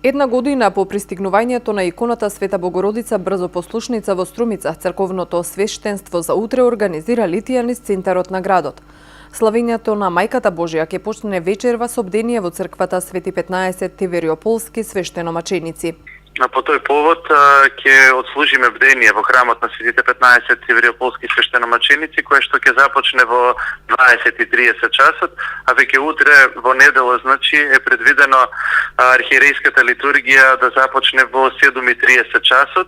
Една година по пристигнувањето на иконата Света Богородица Брзопослушница во Струмица, црковното свештенство за утре организира литија низ центарот на градот. Славењето на Мајката Божија ќе почне вечерва со бдение во црквата Свети 15 Тивериополски свештеномаченици. По тој повод ќе отслужиме бдение во храмот на Светите 15 Тивериополски свештеномаченици, кое што ќе започне во 20:30 часот, а веќе утре во недела е предвидено архиерејската литургија да започне во 7:30 часот,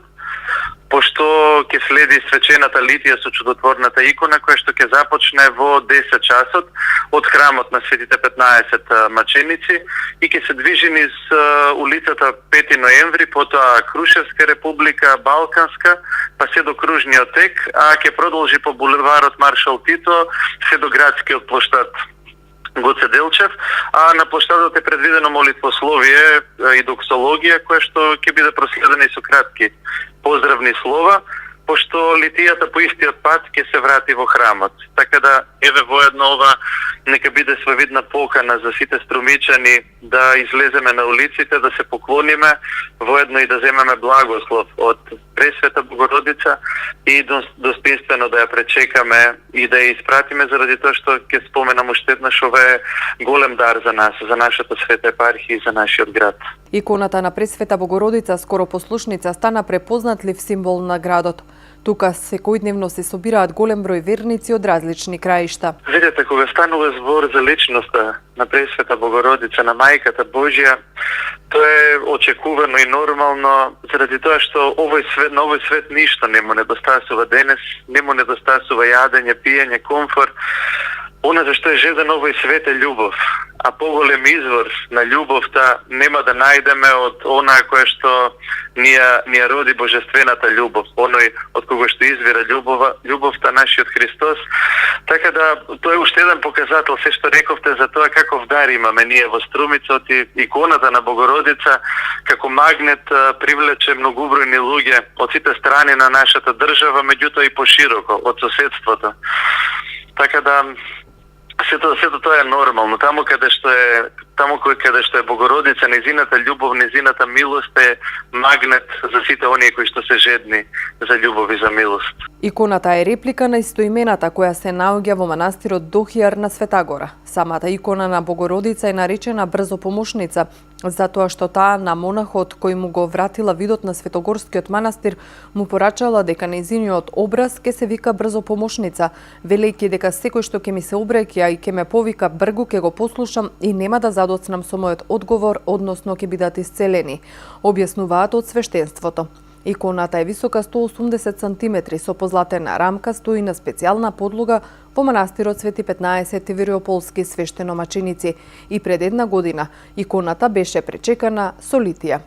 пошто ќе следи свечената литија со чудотворната икона, која што ќе започне во 10 часот од храмот на Светите 15 маченици и ќе се движи низ улицата 5 ноември, потоа Крушевска република, Балканска, па се до Кружниот тек, а ќе продолжи по булеварот Маршал Тито, се до градскиот плоштад Гоце Делчев, а на плоштадот е предвидено молитвословие и доксологија, која што ќе биде проследена и со кратки поздравни слова, пошто литијата по истиот пат ќе се врати во храмот. Така да, еве воедно ова нека биде свавидна покана за сите струмичани да излеземе на улиците, да се поклониме, воедно и да земеме благослов од Пресвета Богородица и достоинствено да ја пречекаме и да ја испратиме, заради тоа што ќе споменам уште еднаш, ова е голем дар за нас, за нашата света епархија и за нашиот град. Иконата на Пресвета Богородица, скоро послушница, стана препознатлив символ на градот. Тука секојдневно се собираат голем број верници од различни краишта. Видете, кога станува збор за личноста на Пресвета Богородица, на Мајката Божја, тоа е очекувано и нормално, заради тоа што на овој свет ништо не му недостасува денес, не му недостасува јадење, пиење, комфорт. Она зашто е жеден овој свет е љубов, а поголем извор на љубовта нема да најдеме од онаа која што ни ја роди божествената љубов, оној од кога што извира љубовта нашиот Христос. Така да, тоа е уште еден показател, се што рековте за тоа каков дар имаме ние во Струмица, и иконата на Богородица како магнет привлече многубројни луѓе од сите страни на нашата држава, меѓутоа и пошироко од соседството. Така да, сето тоа е нормално. Таму каде што е Богородица, незината љубов, незината милост е магнет за сите оние кои што се жедни за љубов и за милост. Иконата е реплика на истоимената која се наоѓа во манастирот Дохијар на Светагора. Самата икона на Богородица е наречена Брзопомошница, затоа што таа на монахот кој му го вратила видот на Светогорскиот манастир му порачала дека нејзиниот образ ке се вика Брзопомошница, велејќи дека секој што ќе ми се обраќа и ќе ме повика бргу ќе го послушам и нема да задоцнам со мојот одговор, односно ќе бидат исцелени, објаснуваат од свештенството. Иконата е висока 180 см со позлатена рамка, стои на специјална подлога во манастирот Свети 15 Тивериополски свештеномаченици и пред една година иконата беше пречекана со литија.